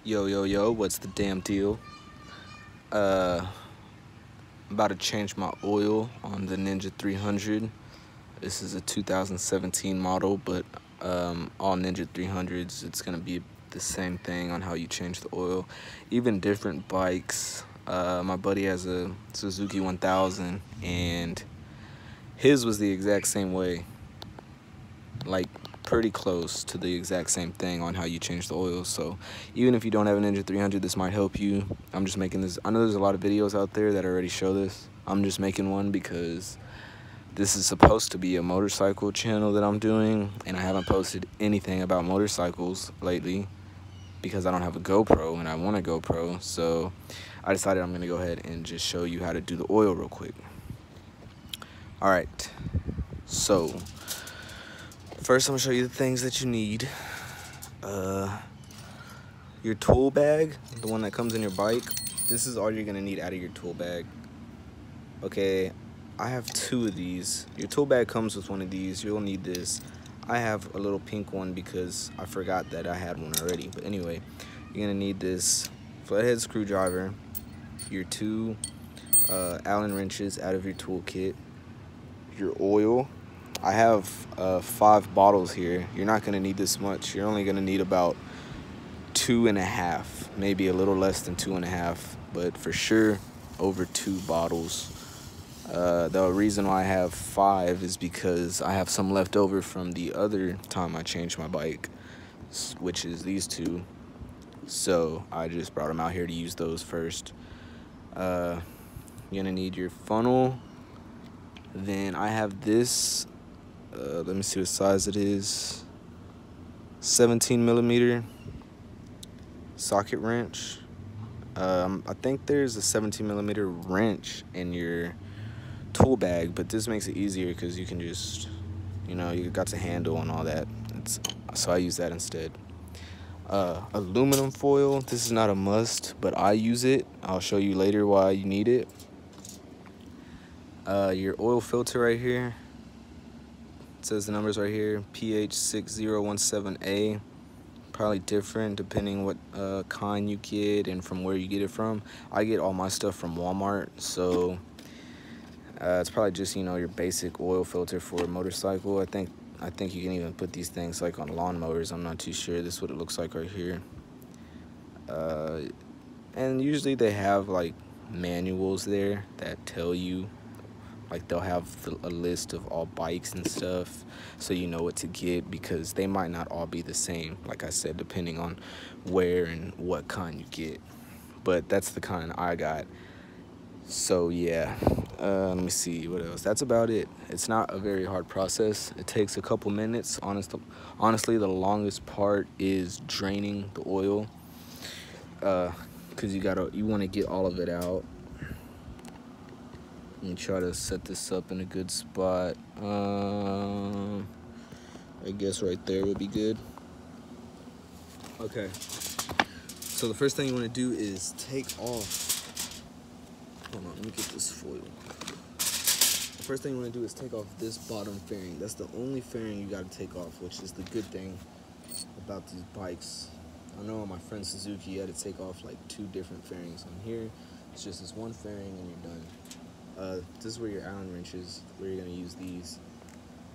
Yo, what's the damn deal? I'm about to change my oil on the Ninja 300. This is a 2017 model, but all Ninja 300s, it's gonna be the same thing on how you change the oil. Even different bikes. My buddy has a Suzuki 1000, and his was the exact same way. Like, pretty close to the exact same thing on how you change the oil. So even if you don't have a Ninja 300, this might help you. I'm just making this. I know there's a lot of videos out there that already show this. I'm just making one because this is supposed to be a motorcycle channel that I'm doing, and I haven't posted anything about motorcycles lately because I don't have a GoPro and I want a GoPro. So I decided I'm gonna go ahead and just show you how to do the oil real quick. All right, so first, I'm gonna show you the things that you need. Your tool bag, the one that comes in your bike. This is all you're gonna need out of your tool bag. Okay, I have 2 of these. Your tool bag comes with one of these. You'll need this. I have a little pink one because I forgot that I had one already. But anyway, you're gonna need this flathead screwdriver, your 2 Allen wrenches out of your toolkit, your oil. I have 5 bottles here. You're not gonna need this much. You're only gonna need about 2.5, maybe a little less than 2.5, but for sure over 2 bottles. The reason why I have 5 is because I have some left over from the other time I changed my bike, which is these 2. So I just brought them out here to use those first. You're gonna need your funnel. Then I have this. Let me see what size it is. 17mm socket wrench. I think there's a 17mm wrench in your tool bag, but this makes it easier because you can just, you got the handle and all that. So I use that instead. Aluminum foil. This is not a must, but I use it. I'll show you later why you need it. Your oil filter right here. It says the numbers right here, PH6017A. Probably different depending what kind you get and from where you get it from. I get all my stuff from Walmart, so it's probably just your basic oil filter for a motorcycle. I think you can even put these things like on lawnmowers. I'm not too sure. This is what it looks like right here. And usually they have like manuals there that tell you. Like, they'll have a list of all bikes and stuff, so you know what to get, because they might not all be the same, like I said, depending on where and what kind you get. But that's the kind I got. So yeah, let me see what else. That's about it. It's not a very hard process. It takes a couple minutes. Honestly, the longest part is draining the oil, because you want to get all of it out. And try to set this up in a good spot. I guess right there would be good. Okay. So the first thing you want to do is take off. Hold on, let me get this foil. The first thing you want to do is take off this bottom fairing. That's the only fairing you got to take off, which is the good thing about these bikes. I know on my friend Suzuki, you had to take off like 2 different fairings. On here, it's just this one fairing and you're done. This is where your Allen wrench is, where you're going to use these.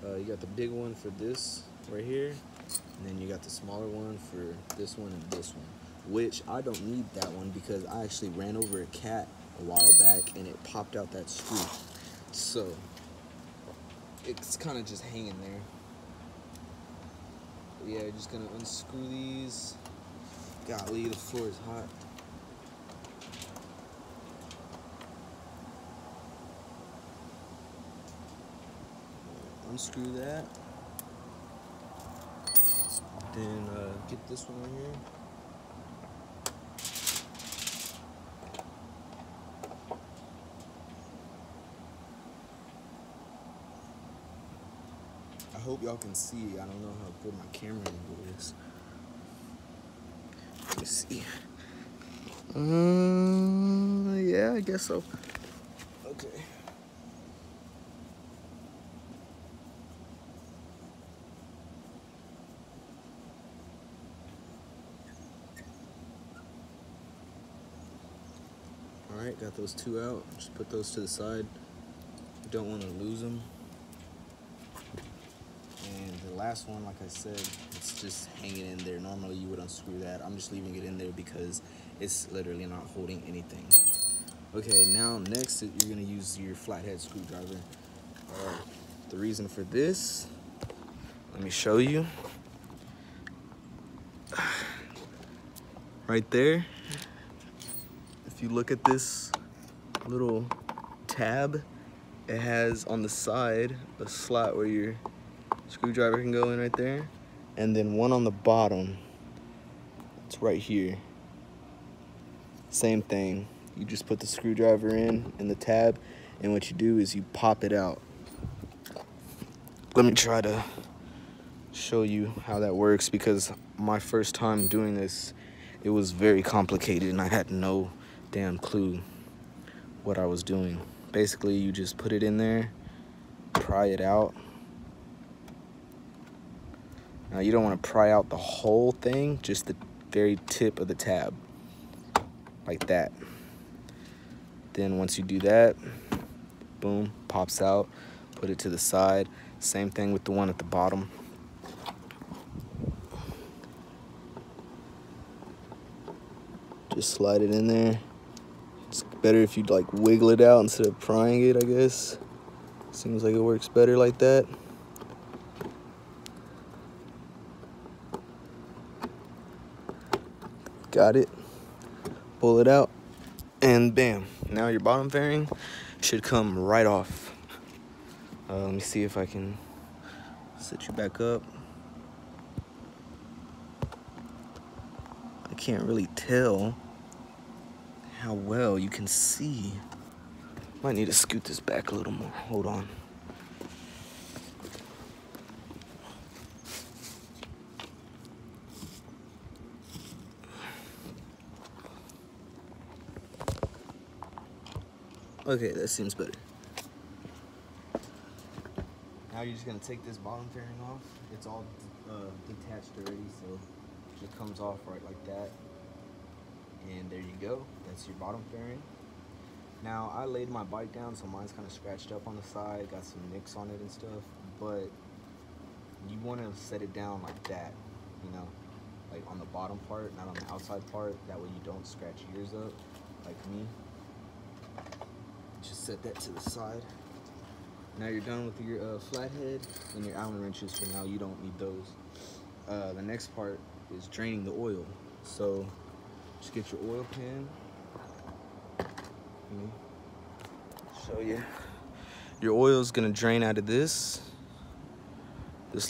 You got the big one for this right here, and then you got the smaller one for this one and this one, which I don't need that one because I actually ran over a cat a while back and it popped out that screw. So it's kind of just hanging there. But yeah, you're just going to unscrew these. Golly, the floor is hot. Unscrew that, then get this one right here. I hope y'all can see. I don't know how good my camera angle is. Let me see. Yeah, I guess so. Okay. right, got those two out. Just put those to the side. You don't want to lose them. And the last one, like I said, it's just hanging in there. Normally you would unscrew that. I'm just leaving it in there because it's literally not holding anything. Okay, now next you're gonna use your flathead screwdriver. The reason for this, let me show you. Right there, if you look at this little tab, it has on the side a slot where your screwdriver can go in right there, and then one on the bottom. It's right here. Same thing. You just put the screwdriver in the tab, and what you do is you pop it out. Let me try to show you how that works, because my first time doing this, it was very complicated and I had no damn clue what I was doing. Basically, you just put it in there, pry it out. Now you don't want to pry out the whole thing, just the very tip of the tab, like that. Then once you do that, boom, pops out, put it to the side. Same thing with the one at the bottom. Just slide it in there. It's better if you like wiggle it out instead of prying it, I guess. Seems like it works better like that. Got it. Pull it out, and bam. Now your bottom fairing should come right off. Let me see if I can set you back up. I can't really tell how well you can see. Might need to scoot this back a little more. Hold on. Okay, that seems better. Now you're just gonna take this bottom fairing off. It's all detached already, so it comes off right like that. And there you go, that's your bottom fairing. Now I laid my bike down, so mine's kind of scratched up on the side, got some nicks on it and stuff, but you want to set it down like that, you know, like on the bottom part, not on the outside part. That way you don't scratch yours up like me. Just set that to the side. Now you're done with your flathead and your Allen wrenches for now. You don't need those. The next part is draining the oil. So just get your oil pan. Let me show you. Your oil is gonna drain out of this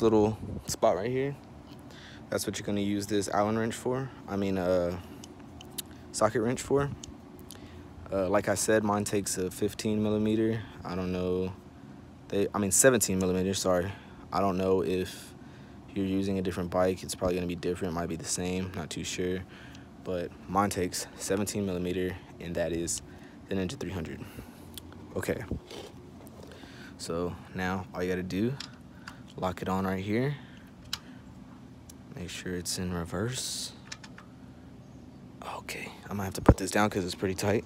little spot right here. That's what you're gonna use this Allen wrench for. I mean, socket wrench for. Like I said, mine takes a 15 millimeter. I don't know. 17 millimeters, sorry. I don't know if you're using a different bike. It's probably gonna be different, might be the same, not too sure. But mine takes 17 millimeter, and that is the Ninja 300. Okay. So now all you gotta do, lock it on right here. Make sure it's in reverse. Okay, I might have to put this down because it's pretty tight.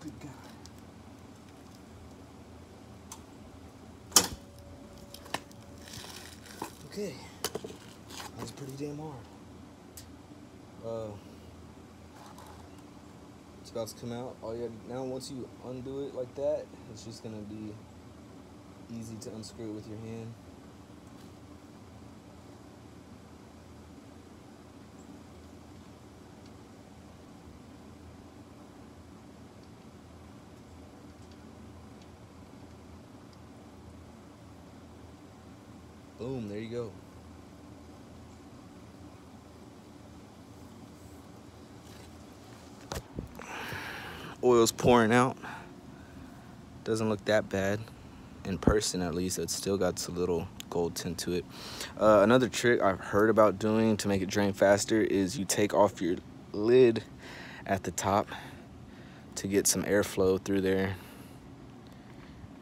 Good God. Okay, that's pretty damn hard. It's about to come out. Now once you undo it like that, it's just gonna be easy to unscrew it with your hand. Boom, there you go. Oil's pouring out. Doesn't look that bad. In person, at least, it's still got a little gold tint to it. Another trick I've heard about doing to make it drain faster is you take off your lid at the top to get some airflow through there.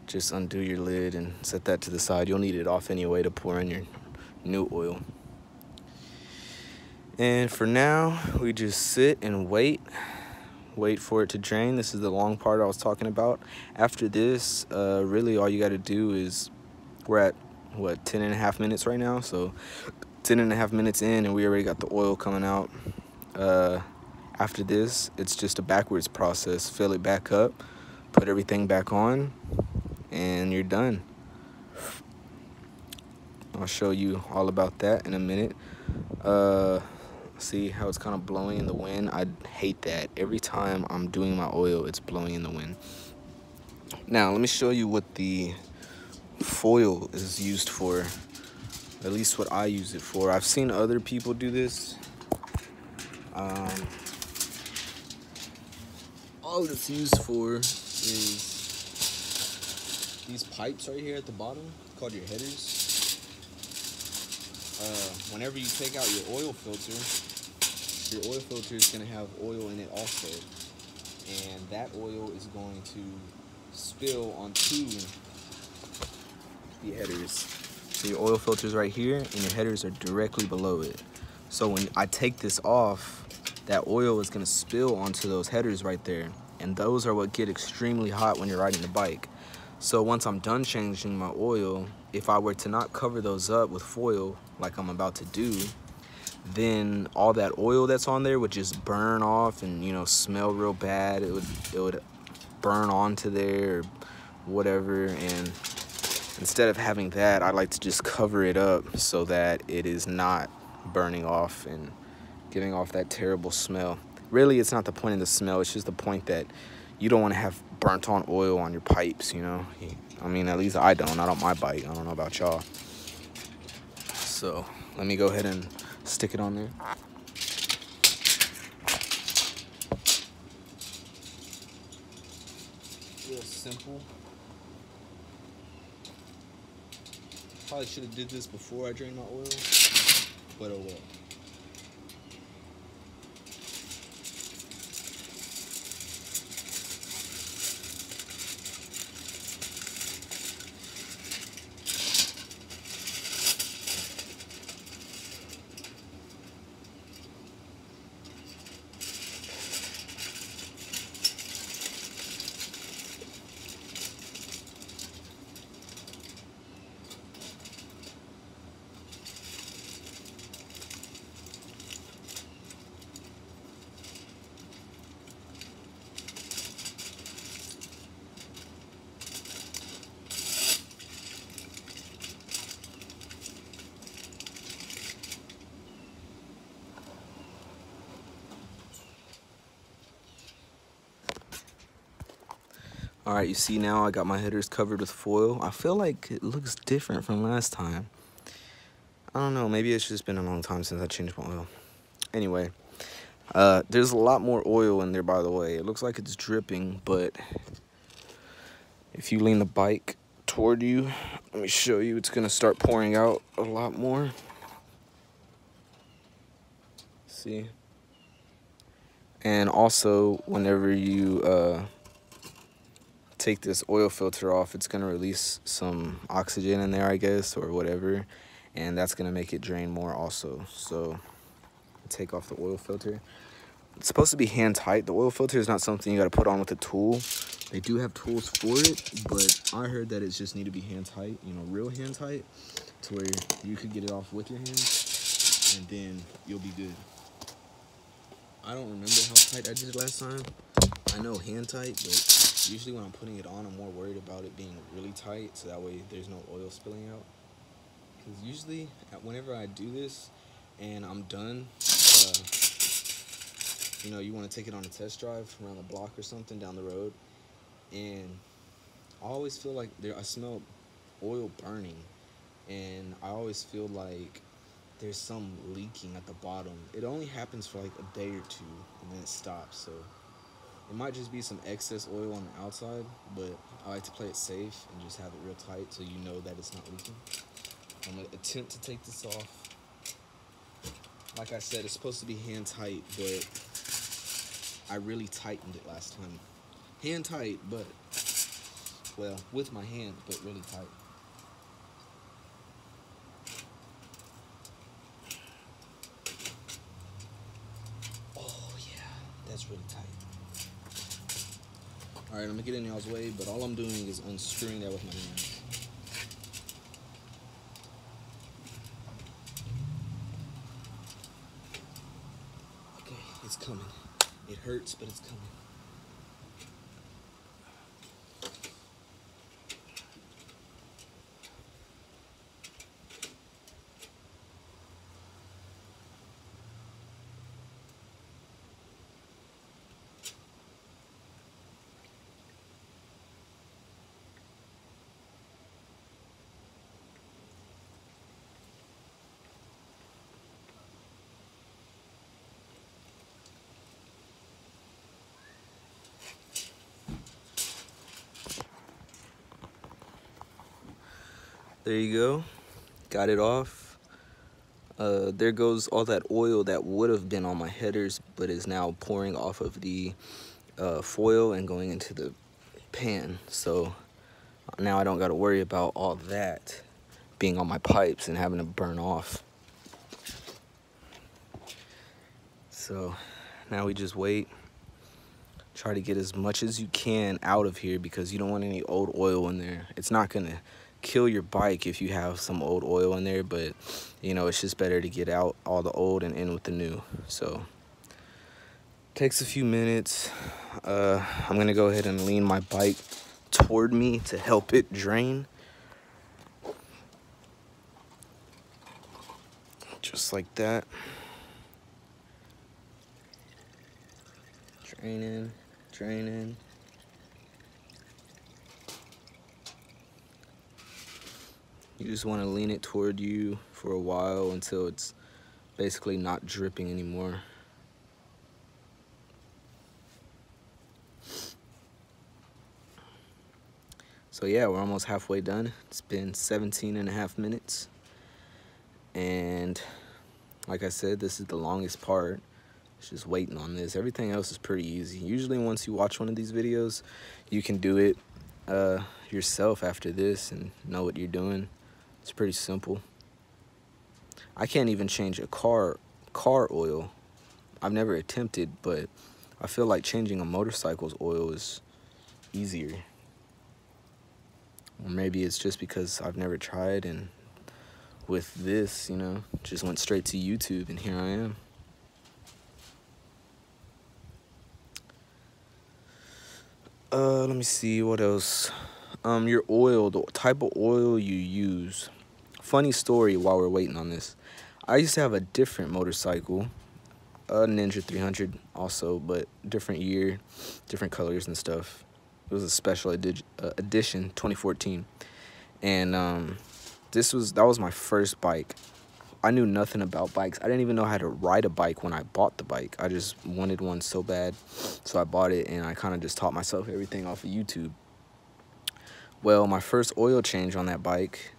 just undo your lid and set that to the side. You'll need it off anyway to pour in your new oil. And for now, we just sit and wait for it to drain. This is the long part I was talking about. After this, really all you got to do is, we're at what, 10.5 minutes right now, so 10.5 minutes in and we already got the oil coming out. After this, it's just a backwards process. Fill it back up, put everything back on, and you're done. I'll show you all about that in a minute. See how it's kind of blowing in the wind? I hate that. Every time I'm doing my oil, it's blowing in the wind. Now, let me show you what the foil is used for. At least what I use it for. I've seen other people do this. All it's used for is these pipes right here at the bottom, called your headers. Whenever you take out your oil filter is going to have oil in it also, and that oil is going to spill onto the headers. So your oil filter is right here and your headers are directly below it. So when I take this off, that oil is going to spill onto those headers right there, and those are what get extremely hot when you're riding the bike. So once I'm done changing my oil, if I were to not cover those up with foil like I'm about to do, then all that oil that's on there would just burn off and, you know, smell real bad. It would burn onto there or whatever. And instead of having that, I like to just cover it up so that it is not burning off and giving off that terrible smell. Really, it's not the point of the smell. It's just the point that you don't want to have burnt on oil on your pipes, you know. I mean, at least I don't. Not on my bike. I don't know about y'all. So let me go ahead and stick it on there. Real simple. Probably should have did this before I drained my oil, but oh well. All right, you see now I got my headers covered with foil. I feel like it looks different from last time. I don't know, maybe it's just been a long time since I changed my oil. Anyway, there's a lot more oil in there, by the way. It looks like it's dripping, but if you lean the bike toward you, let me show you, it's gonna start pouring out a lot more. See? And also, whenever you take this oil filter off, it's gonna release some oxygen in there, I guess, or whatever, and that's gonna make it drain more also. So take off the oil filter. It's supposed to be hand tight. The oil filter is not something you gotta put on with a tool. They do have tools for it, but I heard that it just need to be hand tight, you know, real hand tight, to where you could get it off with your hands, and then you'll be good. I don't remember how tight I did it last time. I know hand tight, but usually when I'm putting it on, I'm more worried about it being really tight, so that way there's no oil spilling out. Because usually, whenever I do this and I'm done, you know, you want to take it on a test drive around the block or something down the road, and I always feel like I smell oil burning, and I always feel like there's some leaking at the bottom. It only happens for like a day or two, and then it stops, so it might just be some excess oil on the outside, but I like to play it safe and just have it real tight so you know that it's not leaking. I'm going to attempt to take this off. Like I said, it's supposed to be hand tight, but I really tightened it last time. Hand tight, but Well, with my hand, but really tight. Oh yeah, that's really tight. All right, I'm gonna get in y'all's way, but all I'm doing is unscrewing that with my hands. Okay, it's coming. It hurts, but it's coming. There you go. Got it off. There goes all that oil that would have been on my headers, but is now pouring off of the foil and going into the pan. So now I don't got to worry about all that being on my pipes and having to burn off. So now we just wait. Try to get as much as you can out of here because you don't want any old oil in there. It's not gonna kill your bike if you have some old oil in there, but you know, it's just better to get out all the old and in with the new. So takes a few minutes. I'm gonna go ahead and lean my bike toward me to help it drain. Just like that. Draining, draining. You just want to lean it toward you for a while until it's basically not dripping anymore. So yeah, we're almost halfway done. It's been 17.5 minutes. And like I said, this is the longest part. It's just waiting on this. Everything else is pretty easy. Usually once you watch one of these videos, you can do it yourself after this and know what you're doing. It's pretty simple. I can't even change a car oil. I've never attempted, but I feel like changing a motorcycle's oil is easier. Or maybe it's just because I've never tried, and with this, you know, just went straight to YouTube and here I am. Let me see what else. Your oil, the type of oil you use. Funny story while we're waiting on this. I used to have a different motorcycle, a Ninja 300 also, but different year, different colors and stuff. It was a special edition 2014. And that was my first bike. I knew nothing about bikes. I didn't even know how to ride a bike when I bought the bike. I just wanted one so bad. So I bought it and I kind of just taught myself everything off of YouTube. Well, my first oil change on that bike,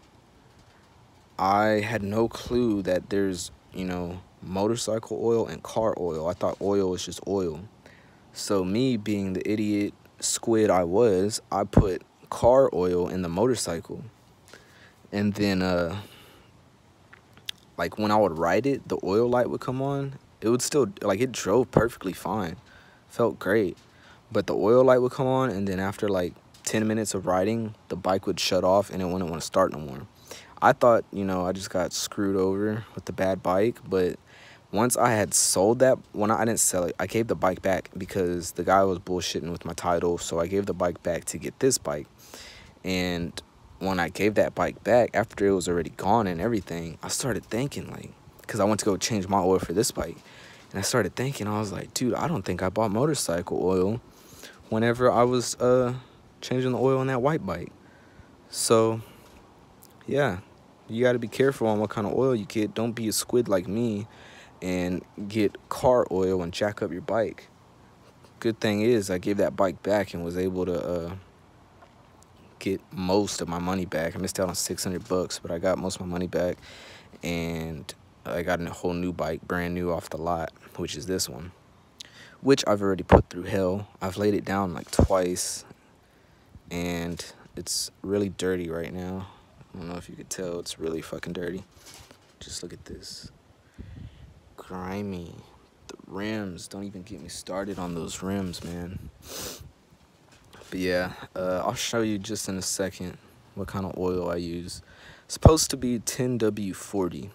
I had no clue that there's, you know, motorcycle oil and car oil. I thought oil was just oil. So me being the idiot squid I was, I put car oil in the motorcycle. And then, like when I would ride it, the oil light would come on. It would still, like it drove perfectly fine. Felt great. But the oil light would come on and then after like 10 minutes of riding, the bike would shut off and it wouldn't want to start no more. I thought, you know, I just got screwed over with the bad bike, but once I had sold that, I didn't sell it, I gave the bike back because the guy was bullshitting with my title, so I gave the bike back to get this bike. And when I gave that bike back, after it was already gone and everything, I started thinking, like, because I went to go change my oil for this bike, and I started thinking, I was like, dude, I don't think I bought motorcycle oil whenever I was changing the oil on that white bike. So yeah, you got to be careful on what kind of oil you get. Don't be a squid like me and get car oil and jack up your bike. Good thing is I gave that bike back and was able to get most of my money back. I missed out on 600 bucks, but I got most of my money back, and I got a whole new bike, brand new off the lot, which is this one, which I've already put through hell. I've laid it down like twice, and it's really dirty right now. I don't know if you could tell, it's really fucking dirty. Just look at this. Grimy. The rims, don't even get me started on those rims, man. But yeah, I'll show you just in a second what kind of oil I use. It's supposed to be 10W40.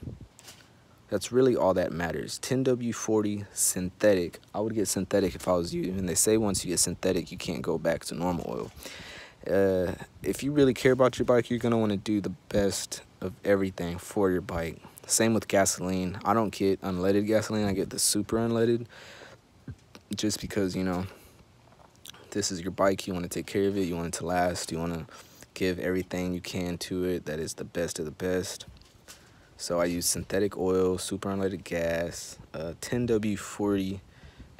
That's really all that matters. 10W40 synthetic. I would get synthetic if I was you. And they say once you get synthetic, you can't go back to normal oil. If you really care about your bike, you're going to want to do the best of everything for your bike. Same with gasoline. I don't get unleaded gasoline. I get the super unleaded. Just because, you know, this is your bike. You want to take care of it. You want it to last. You want to give everything you can to it that is the best of the best. So I use synthetic oil, super unleaded gas. 10W40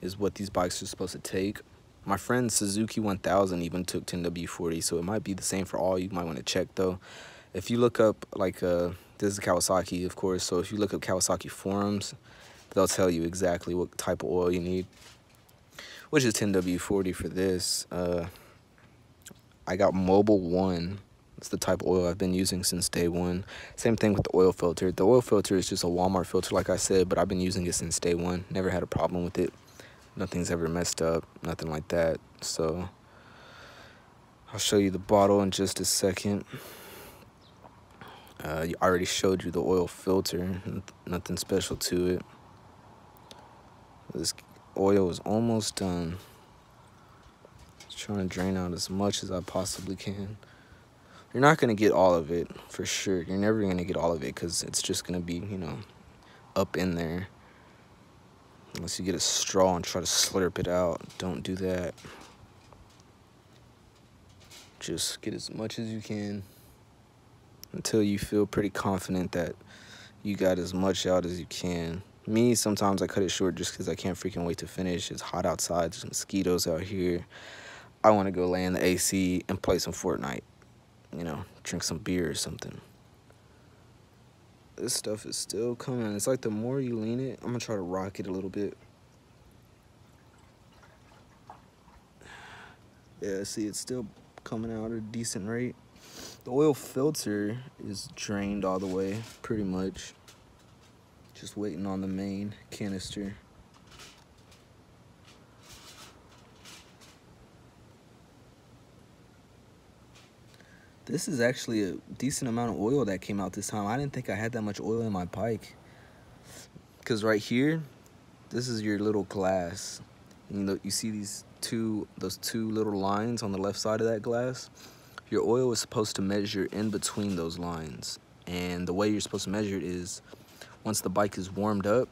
is what these bikes are supposed to take. My friend Suzuki 1000 even took 10W40, so it might be the same for all. You might want to check though. If you look up, like, this is Kawasaki, of course, so if you look up Kawasaki forums, they'll tell you exactly what type of oil you need, which is 10W40 for this. I got Mobile 1. It's the type of oil I've been using since day one. Same thing with the oil filter. The oil filter is just a Walmart filter, like I said, but I've been using it since day one. Never had a problem with it. Nothing's ever messed up, nothing like that. So I'll show you the bottle in just a second. I already showed you the oil filter. Nothing special to it. This oil is almost done. Just trying to drain out as much as I possibly can. You're not going to get all of it, for sure. You're never going to get all of it because it's just going to be, you know, up in there. Unless you get a straw and try to slurp it out. Don't do that. Just get as much as you can until you feel pretty confident that you got as much out as you can. Me, sometimes I cut it short just because I can't freaking wait to finish. It's hot outside. There's mosquitoes out here. I want to go lay in the AC and play some Fortnite. You know, drink some beer or something. This stuff is still coming. It's like the more you lean it, I'm gonna try to rock it a little bit. Yeah, see, it's still coming out at a decent rate. The oil filter is drained all the way, pretty much. Just waiting on the main canister. This is actually a decent amount of oil that came out this time. I didn't think I had that much oil in my bike. Because right here, this is your little glass. And you see those two little lines on the left side of that glass? Your oil is supposed to measure in between those lines. And the way you're supposed to measure it is, once the bike is warmed up,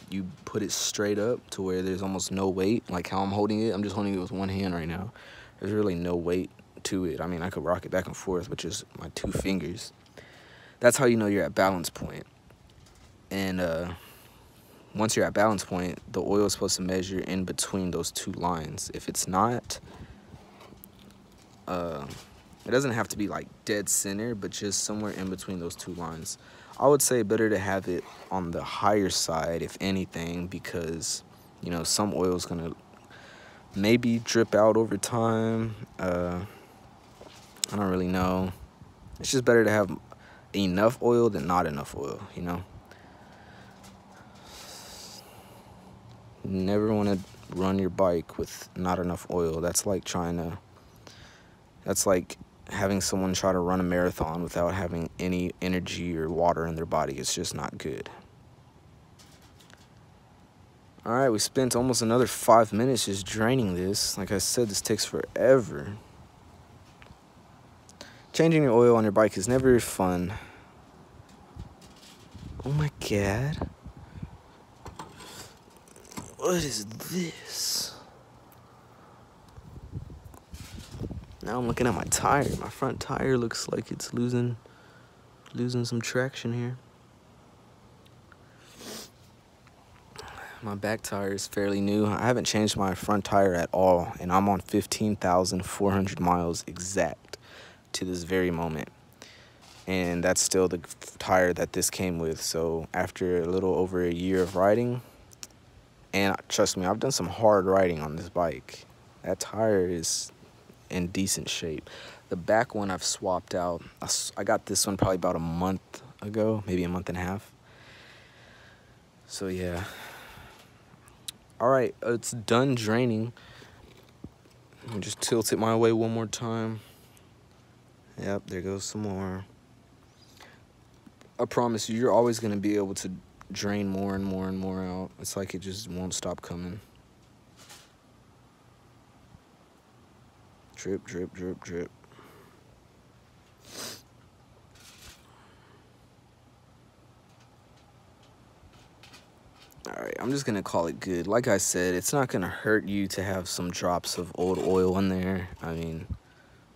you put it straight up to where there's almost no weight. Like how I'm holding it, I'm just holding it with one hand right now. There's really no weight to it. I mean, I could rock it back and forth with just my 2 fingers. That's how you know you're at balance point. And once you're at balance point, the oil is supposed to measure in between those 2 lines. If it's not, it doesn't have to be like dead center, but just somewhere in between those 2 lines. I would say better to have it on the higher side, if anything, because, you know, some oil is gonna maybe drip out over time. I don't really know. It's just better to have enough oil than not enough oil, you know? Never want to run your bike with not enough oil. That's like having someone try to run a marathon without having any energy or water in their body. It's just not good. All right, we spent almost another 5 minutes just draining this. Like I said, this takes forever. Changing your oil on your bike is never fun. Oh my God. What is this? Now I'm looking at my tire. My front tire looks like it's losing some traction here. My back tire is fairly new. I haven't changed my front tire at all, and I'm on 15,400 miles exact to this very moment. And that's still the tire that this came with. So after a little over a year of riding, and trust me, I've done some hard riding on this bike, that tire is in decent shape. The back one I've swapped out. I got this one probably about a month ago, maybe a month and a half. So yeah. All right, it's done draining. Let me just tilt it my way one more time. Yep, there goes some more. I promise you, you're always gonna be able to drain more and more and more out. It's like it just won't stop coming. Drip, drip, drip, drip. All right, I'm just gonna call it good. Like I said, it's not gonna hurt you to have some drops of old oil in there. I mean,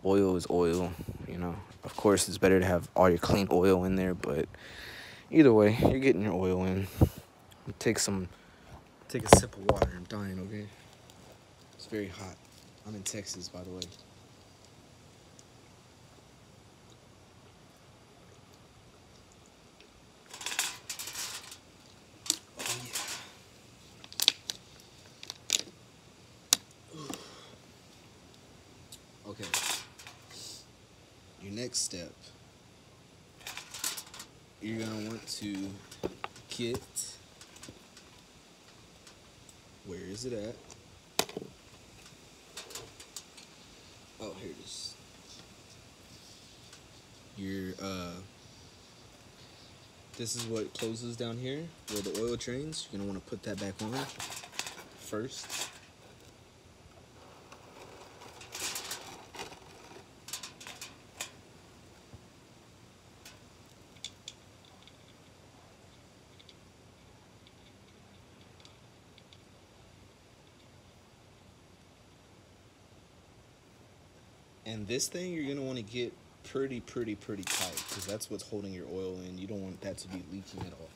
oil is oil, you know. Of course, it's better to have all your clean oil in there, but either way, you're getting your oil in. Take a sip of water. I'm dying, okay? It's very hot. I'm in Texas, by the way. Oh, yeah. Okay. Your next step, you're gonna want to get, where is it at? Oh, here it is. This is what closes down here, where the oil drains. You're gonna wanna put that back on first. And this thing you're gonna want to get pretty tight, because that's what's holding your oil in. You don't want that to be leaking at all.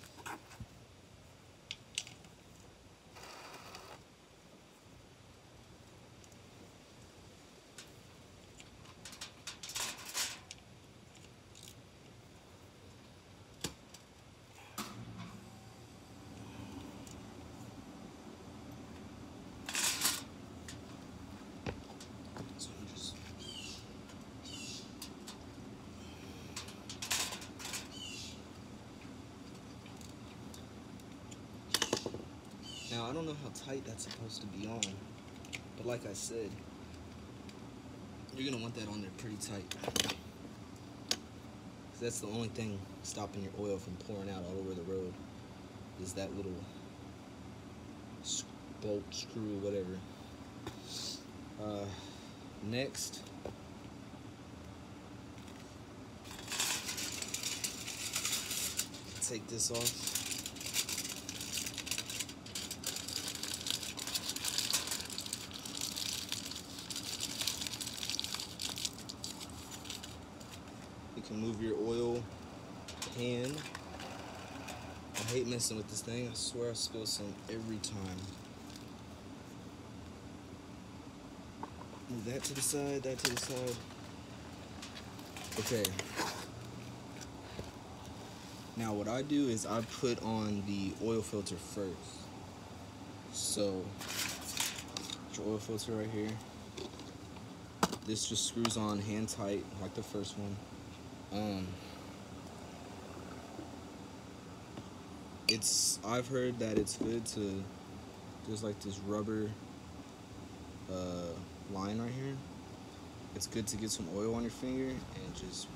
Now, I don't know how tight that's supposed to be on, but like I said, you're gonna want that on there pretty tight. That's the only thing stopping your oil from pouring out all over the road, is that little bolt, screw, whatever. Next, take this off. You can move your oil pan. I hate messing with this thing. I swear I spill some every time. Move that to the side, that to the side. Okay. Now what I do is I put on the oil filter first. So, your oil filter right here. This just screws on hand tight like the first one. I've heard that it's good to, there's like this rubber line right here. It's good to get some oil on your finger and just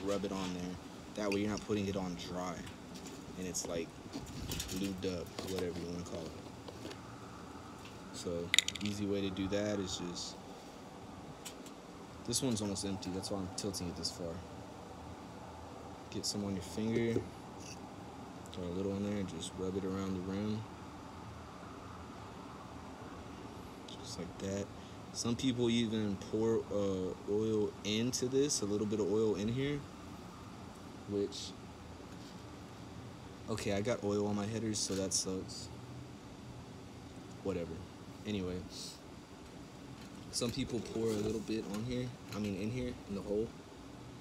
rub it on there. That way you're not putting it on dry and it's like lubed up, whatever you want to call it. So easy way to do that is just, this one's almost empty, that's why I'm tilting it this far. Get some on your finger, throw a little in there, and just rub it around the rim. Just like that. Some people even pour oil into this, a little bit of oil in here, which, okay, I got oil on my headers, so that sucks. Whatever. Anyway, some people pour a little bit on here, in here, in the hole,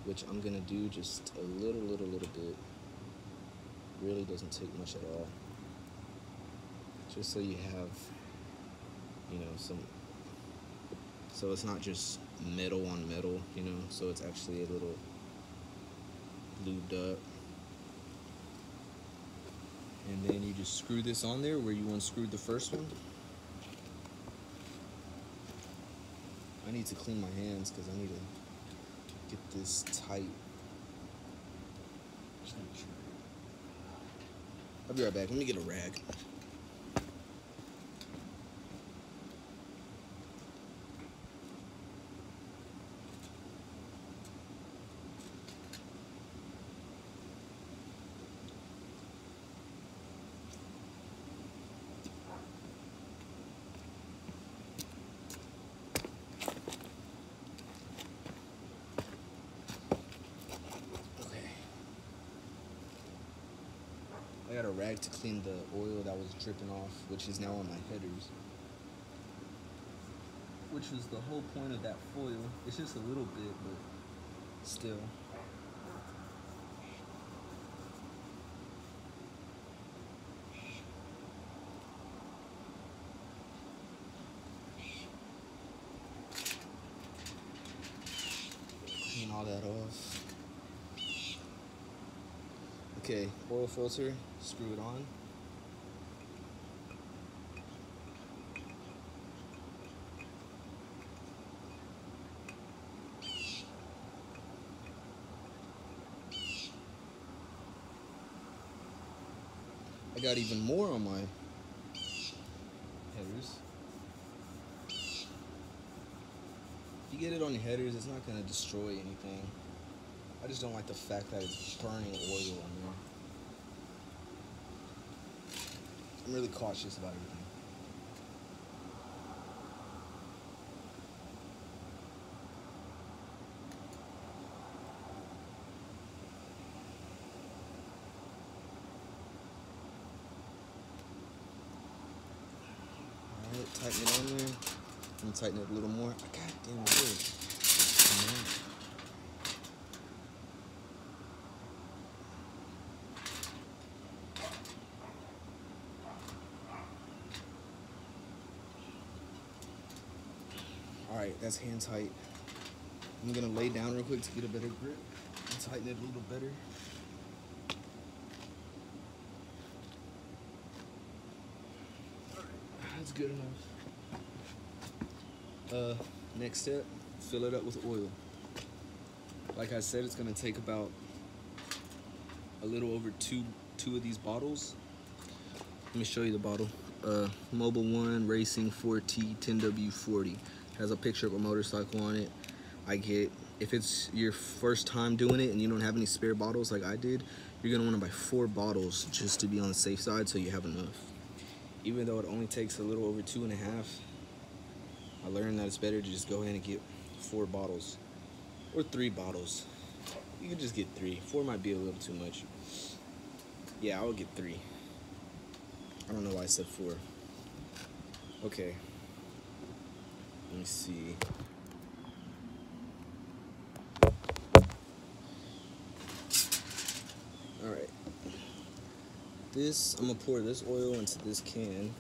which I'm gonna do just a little bit. Really doesn't take much at all. Just so you have, some So it's not just metal on metal, you know, so it's actually a little lubed up. And then you just screw this on there where you unscrewed the first one. I need to clean my hands because I need to get this tight. I'll be right back. Let me get a rag. I got a rag to clean the oil that was dripping off, which is now on my headers. Which was the whole point of that foil. It's just a little bit, but still. Clean all that off. Okay, oil filter, screw it on. I got even more on my headers. If you get it on your headers, it's not going to destroy anything. I just don't like the fact that it's burning oil on there. I'm really cautious about everything. Alright, tighten it on there. Let me tighten it a little more. God damn it. Alright, that's hand tight. I'm gonna lay down real quick to get a better grip and tighten it a little better. Alright, that's good enough. Next step, fill it up with oil. Like I said, it's gonna take about a little over two of these bottles. Let me show you the bottle. Mobile One Racing 4T 10W40. Has a picture of a motorcycle on it. If it's your first time doing it and you don't have any spare bottles like I did, you're gonna wanna buy 4 bottles just to be on the safe side so you have enough. Even though it only takes a little over 2.5, I learned that it's better to just go ahead and get 4 bottles or 3 bottles. You could just get 3. 4 might be a little too much. Yeah, I would get 3. I don't know why I said 4. Okay. Let me see. Alright. I'm gonna pour this oil into this can.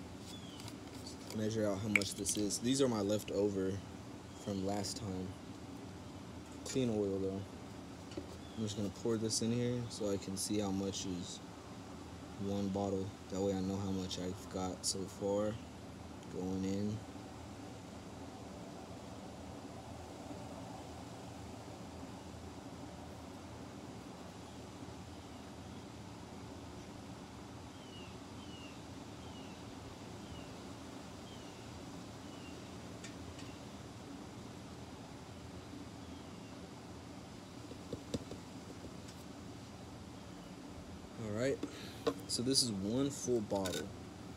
Measure out how much this is. These are my leftover from last time. Clean oil though. I'm just gonna pour this in here so I can see how much is 1 bottle. That way I know how much I've got so far going in. Alright, so this is 1 full bottle.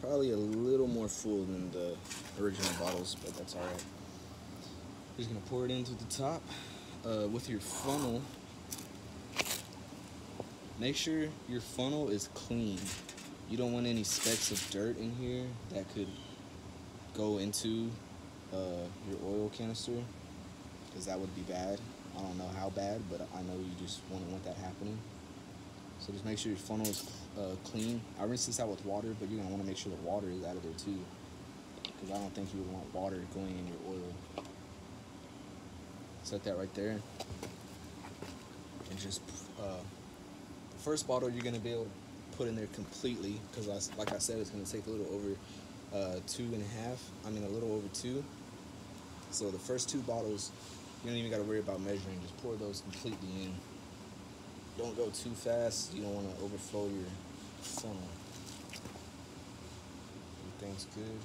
Probably a little more full than the original bottles, but that's alright. Just gonna pour it into the top. With your funnel, make sure your funnel is clean. You don't want any specks of dirt in here that could go into your oil canister, because that would be bad. I don't know how bad, but I know you just wouldn't want that happening. So just make sure your funnel is clean. I rinse this out with water, but you're gonna want to make sure the water is out of there too, because I don't think you would want water going in your oil. Set that right there. And just, the first bottle you're gonna be able to put in there completely, because like I said, it's gonna take a little over 2.5, a little over 2. So the first 2 bottles, you don't even gotta worry about measuring, just pour those completely in. Don't go too fast, you don't wanna overflow your funnel. Everything's good.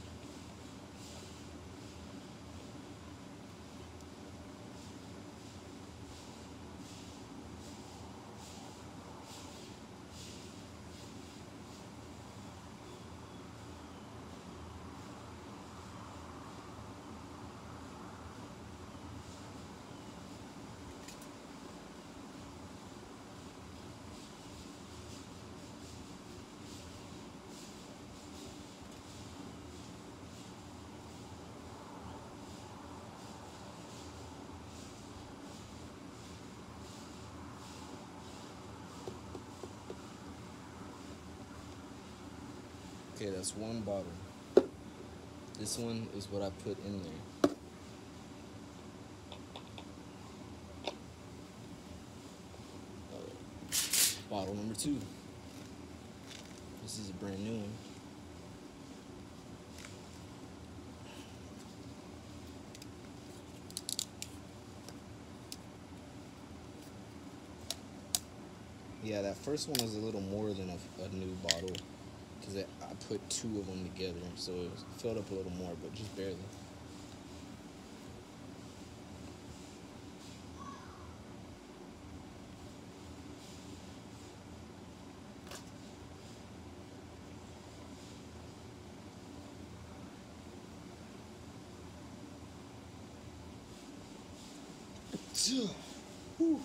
Okay, that's 1 bottle. This one is what I put in there. Bottle number 2. This is a brand new one. Yeah, that first one was a little more than a new bottle, because I put 2 of them together, so it filled up a little more, but just barely. Whew.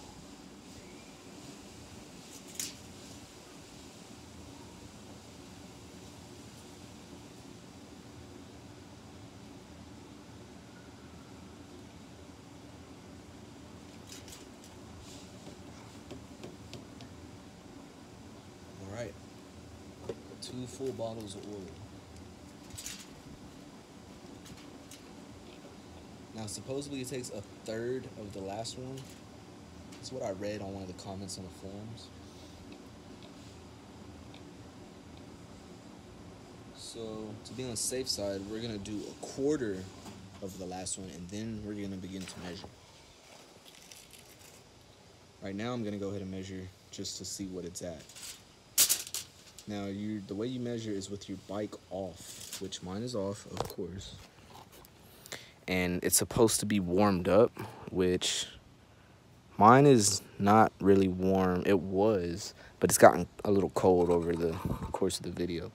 All right, 2 full bottles of oil. Now, supposedly it takes 1/3 of the last one. That's what I read on one of the comments on the forums. So, to be on the safe side, we're gonna do 1/4 of the last one, and then we're gonna begin to measure. Right now, I'm gonna go ahead and measure just to see what it's at. Now, the way you measure is with your bike off, which mine is off, of course. And it's supposed to be warmed up, which mine is not really warm. It was, but it's gotten a little cold over the course of the video.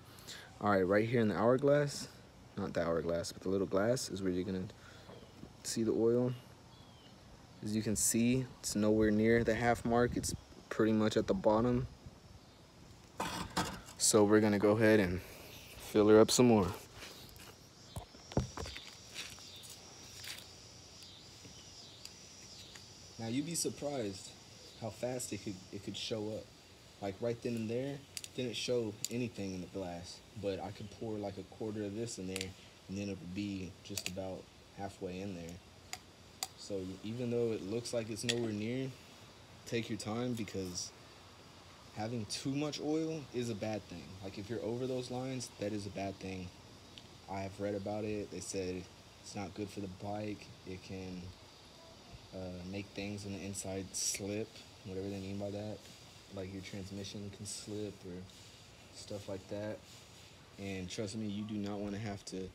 All right, right here in the hourglass, not the hourglass, but the little glass is where you're gonna see the oil. As you can see, it's nowhere near the half mark. It's pretty much at the bottom. So we're gonna go ahead and fill her up some more. Now you'd be surprised how fast it could show up. Like right then and there, didn't show anything in the glass, but I could pour like 1/4 of this in there, and then it would be just about halfway in there. So even though it looks like it's nowhere near, take your time, because having too much oil is a bad thing. Like if you're over those lines, that is a bad thing. I have read about it. They said it's not good for the bike. It can make things on the inside slip, whatever they mean by that. Like your transmission can slip or stuff like that. And trust me, you do not want to have to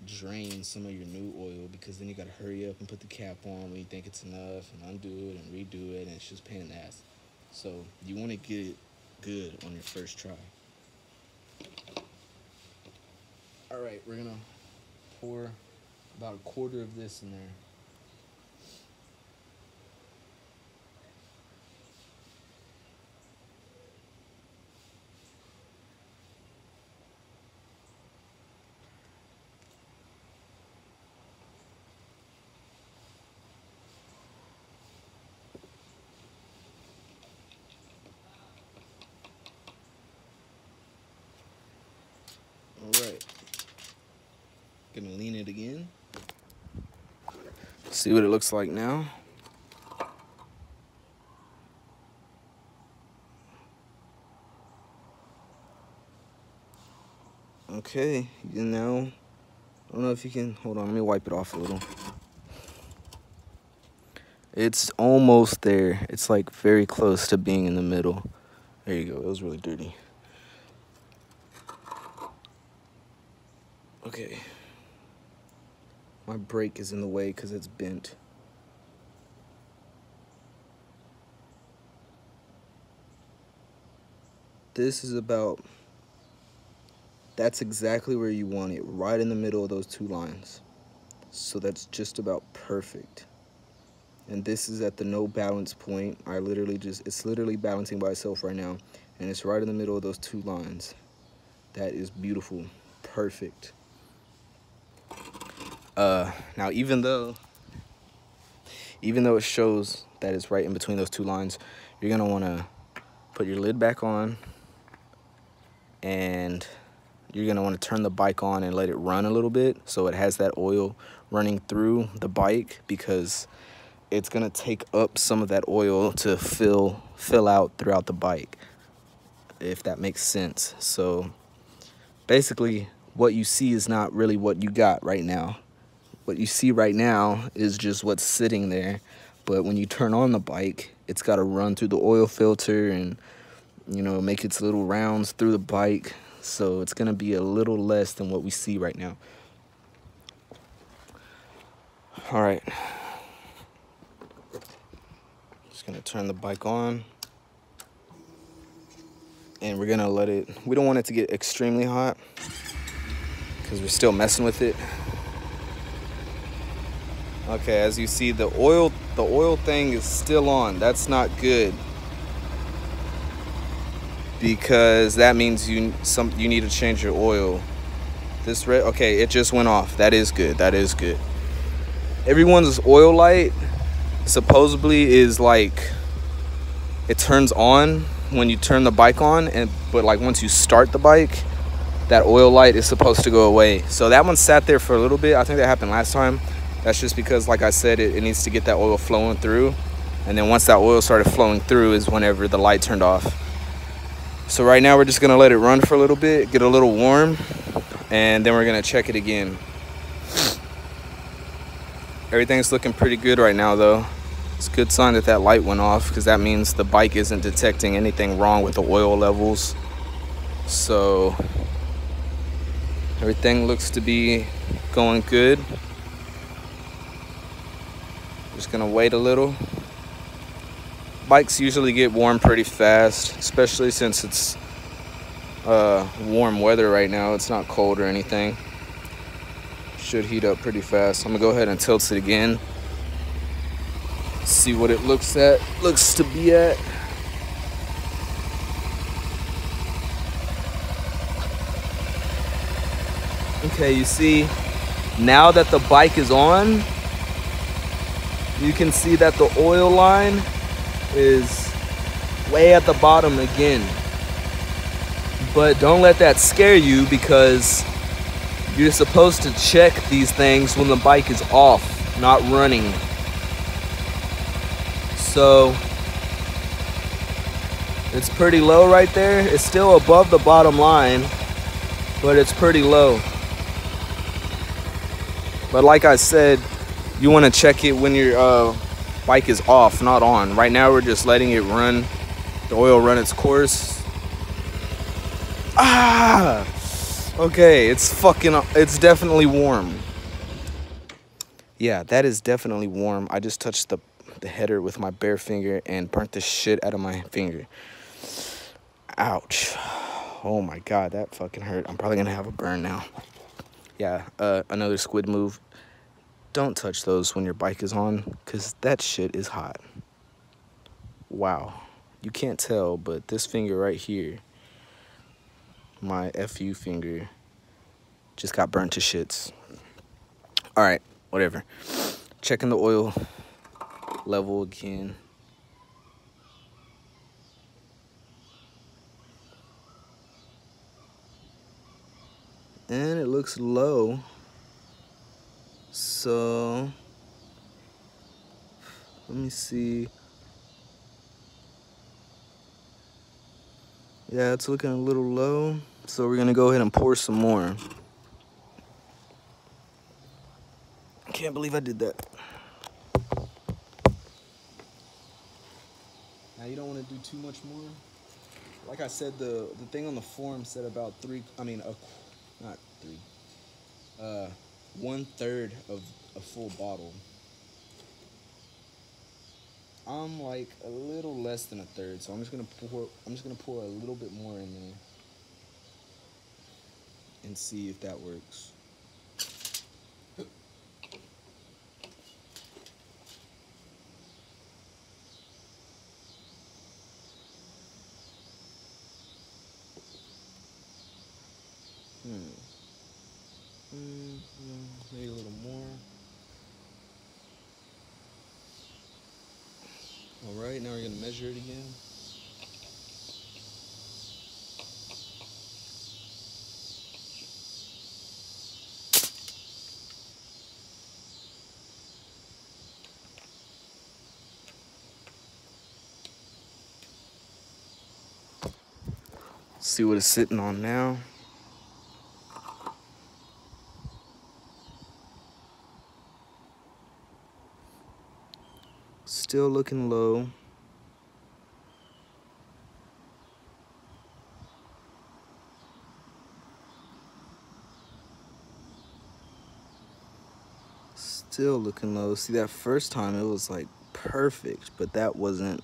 drain some of your new oil, because then you got to hurry up and put the cap on when you think it's enough, and undo it and redo it, and it's just pain in the ass. So you want to get it good on your first try. All right, we're gonna pour about 1/4 of this in there. Alright, gonna lean it again. See what it looks like now. Okay, you know, I don't know if you can, hold on, let me wipe it off a little. It's almost there. It's like very close to being in the middle. There you go, it was really dirty. Okay. My brake is in the way because it's bent. This is about, that's exactly where you want it, right in the middle of those two lines. So that's just about perfect. And this is at the no balance point. It's literally balancing by itself right now. And it's right in the middle of those two lines. That is beautiful. Perfect. Now even though it shows that it's right in between those two lines, you're gonna wanna put your lid back on, and you're gonna wanna turn the bike on and let it run a little bit so it has that oil running through the bike, because it's gonna take up some of that oil to fill out throughout the bike, if that makes sense. So basically what you see is not really what you got right now. What you see right now is just what's sitting there. But when you turn on the bike, it's got to run through the oil filter and, you know, make its little rounds through the bike. So it's going to be a little less than what we see right now. All right. Just going to turn the bike on. And we're going to let it, we don't want it to get extremely hot because we're still messing with it. Okay, as you see, the oil thing is still on. That's not good, because that means you need to change your oil. This red, okay, it just went off. That is good. That is good. Everyone's oil light supposedly is like, it turns on when you turn the bike on, but like once you start the bike, that oil light is supposed to go away. So that one sat there for a little bit. I think that happened last time. That's just because, like I said, it needs to get that oil flowing through. And then once that oil started flowing through is whenever the light turned off. So right now we're just gonna let it run for a little bit, get a little warm, and then we're gonna check it again. Everything's looking pretty good right now though. It's a good sign that that light went off, because that means the bike isn't detecting anything wrong with the oil levels. So everything looks to be going good. Just gonna wait a little. Bikes usually get warm pretty fast, especially since it's warm weather right now. It's not cold or anything. Should heat up pretty fast. I'm gonna go ahead and tilt it again. See what it looks to be at. Okay, you see, now that the bike is on, you can see that the oil line is way at the bottom again. But don't let that scare you, because you're supposed to check these things when the bike is off, not running. So it's pretty low right there. It's still above the bottom line, but it's pretty low. But like I said, you want to check it when your bike is off, not on. Right now we're just letting it run, the oil run its course. Okay, it's definitely warm. Yeah, that is definitely warm. I just touched the header with my bare finger and burnt the shit out of my finger. Ouch. Oh my God, that fucking hurt. I'm probably gonna have a burn now. Yeah, another squid move. Don't touch those when your bike is on, because that shit is hot. Wow. You can't tell, but this finger right here, my FU finger, just got burnt to shits. All right, whatever. Checking the oil level again. And it looks low. So let me see. Yeah, it's looking a little low. So we're gonna go ahead and pour some more. I can't believe I did that. Now you don't want to do too much more. Like I said, the thing on the form said about not three, 1/3 of a full bottle. I'm like a little less than a third, so I'm just gonna pour a little bit more in there and see if that works. Maybe a little more. All right, now we're gonna measure it again. See what it's sitting on now. Still looking low. Still looking low. See, that first time it was like perfect, but that wasn't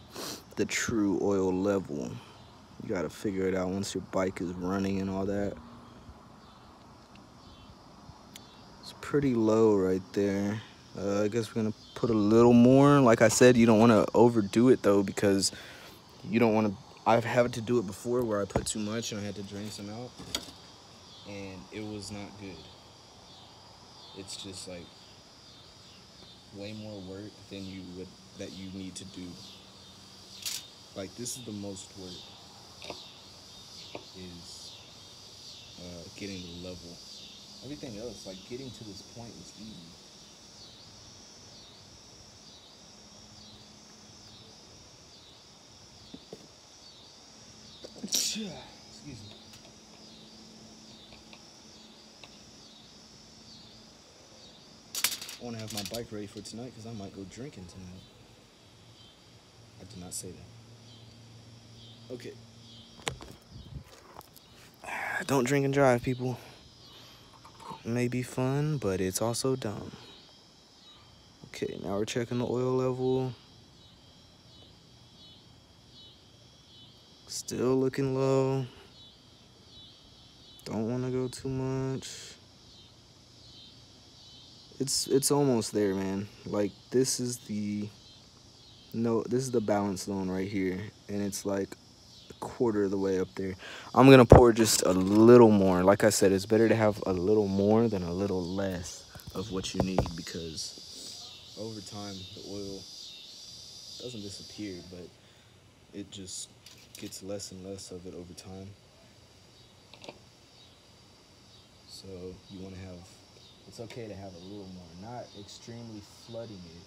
the true oil level. You gotta figure it out once your bike is running and all that. It's pretty low right there. I guess we're gonna put a little more. Like I said, you don't want to overdo it though, because you don't want to. I've had to do it before where I put too much and I had to drain some out, and it was not good. It's just like way more work than you need to do. Like, this is the most work, is getting the level. Everything else, like getting to this point, is easy. Excuse me. I want to have my bike ready for tonight because I might go drinking tonight. I did not say that. Okay. Don't drink and drive, people. It may be fun, but it's also dumb. Okay, now we're checking the oil level. Still looking low. Don't want to go too much. It's almost there, man. Like, this is the balance zone right here, and it's like a quarter of the way up there. I'm gonna pour just a little more. Like I said, it's better to have a little more than a little less of what you need, because over time the oil doesn't disappear, but it just gets less and less of it over time. So you want to have, it's okay to have a little more, not extremely flooding it,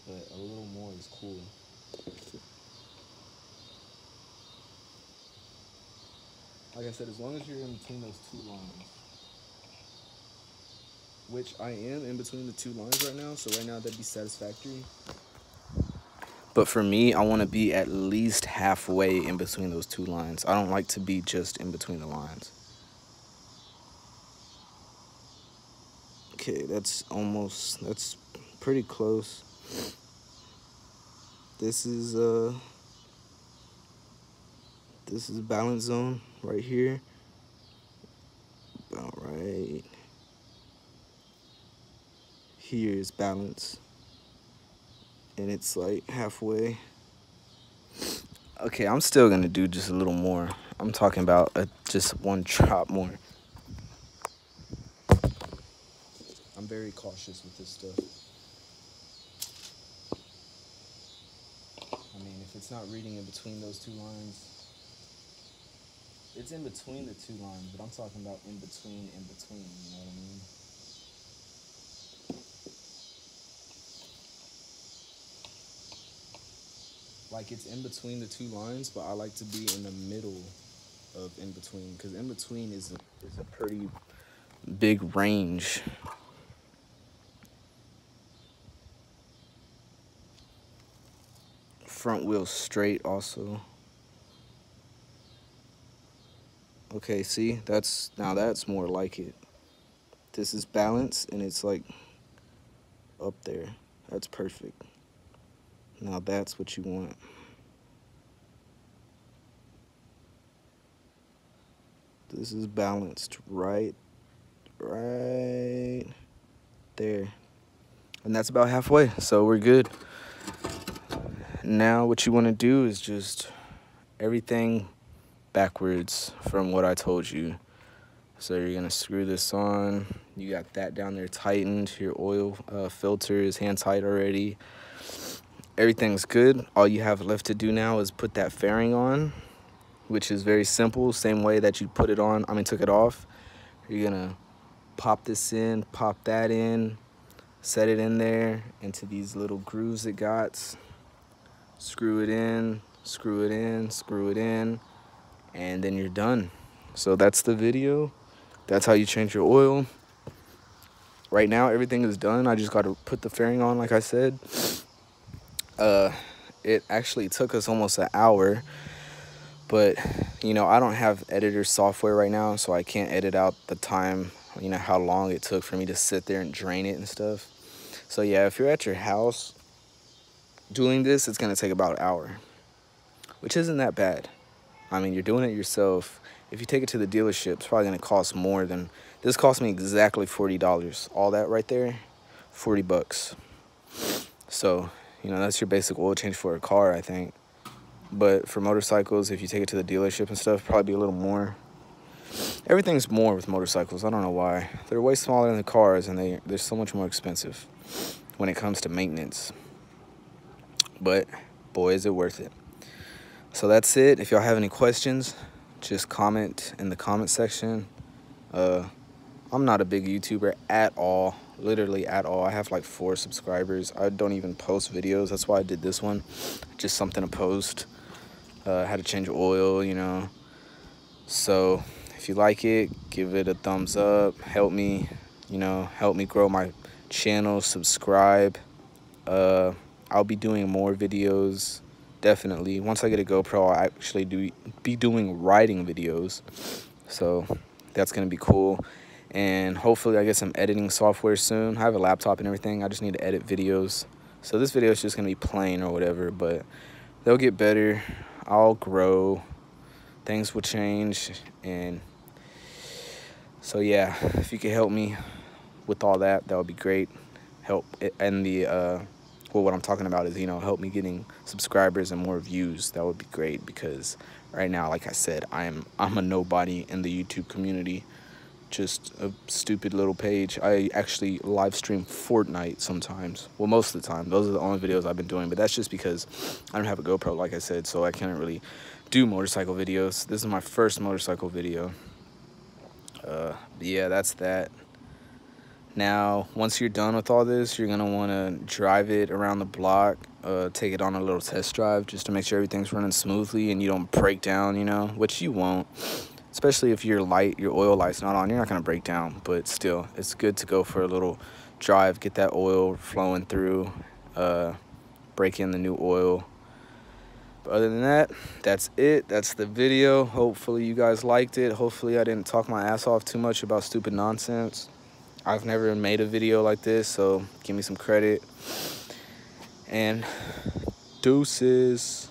but a little more is cool. Like I said, as long as you're in between those two lines, which I am in between the two lines right now, so right now that'd be satisfactory. But for me, I want to be at least halfway in between those two lines. I don't like to be just in between the lines. Okay, that's pretty close. This is balance zone right here. About right here is balance, and it's like halfway. Okay, I'm still gonna do just a little more. I'm talking about just one drop more. I'm very cautious with this stuff. I mean, if it's not reading in between those two lines, it's in between the two lines, but I'm talking about in between, you know what I mean? Like, it's in between the two lines, but I like to be in the middle of in between, because in between is a pretty big range. Front wheel straight also. Okay, see, that's more like it. This is balanced and it's like up there. That's perfect. Now that's what you want. This is balanced right there. And that's about halfway, so we're good. Now what you want to do is just everything backwards from what I told you. So you're gonna screw this on. You got that down there tightened. Your oil filter is hand tight already. Everything's good. All you have left to do now is put that fairing on, which is very simple. Same way that you put it on, took it off. You're gonna pop this in, pop that in, set it in there into these little grooves it got. Screw it in, screw it in, screw it in, and then you're done. So that's the video. That's how you change your oil. Right now everything is done. I just got to put the fairing on, like I said. It actually took us almost an hour, but you know, I don't have editor software right now, so I can't edit out the time, you know, how long it took for me to sit there and drain it and stuff. So yeah, if you're at your house doing this, it's gonna take about an hour, which isn't that bad. I mean, you're doing it yourself. If you take it to the dealership, it's probably gonna cost more than this. Cost me exactly $40. All that right there, 40 bucks. So, you know, that's your basic oil change for a car, I think. But for motorcycles, if you take it to the dealership and stuff, probably be a little more. Everything's more with motorcycles. I don't know why. They're way smaller than the cars, and they're so much more expensive when it comes to maintenance. But boy, is it worth it. So that's it. If y'all have any questions, just comment in the comment section. I'm not a big YouTuber at all, literally at all. I have like 4 subscribers. I don't even post videos. That's why I did this one, just something to post. How to change oil, you know. So if you like it, give it a thumbs up. Help me, you know, help me grow my channel. Subscribe. I'll be doing more videos, definitely. Once I get a GoPro, I'll actually be doing riding videos. So that's gonna be cool. And hopefully I get some editing software soon. I have a laptop and everything. I just need to edit videos. So this video is just gonna be plain or whatever, but they'll get better. I'll grow. Things will change. And so yeah, if you could help me with all that, that would be great. Help. And well, what I'm talking about is, you know, help me getting subscribers and more views. That would be great, because right now, like I said, I'm a nobody in the YouTube community. Just a stupid little page. I actually live stream Fortnite sometimes. Well, most of the time. Those are the only videos I've been doing, but that's just because I don't have a GoPro, like I said, so I can't really do motorcycle videos. This is my first motorcycle video. Yeah, that's that. Now, once you're done with all this, you're gonna wanna drive it around the block, take it on a little test drive just to make sure everything's running smoothly and you don't break down, you know, which you won't. Especially if your oil light's not on, you're not gonna break down, but still, it's good to go for a little drive, get that oil flowing through, break in the new oil. But other than that, that's it. That's the video. Hopefully you guys liked it. Hopefully I didn't talk my ass off too much about stupid nonsense. I've never made a video like this, so give me some credit. And deuces.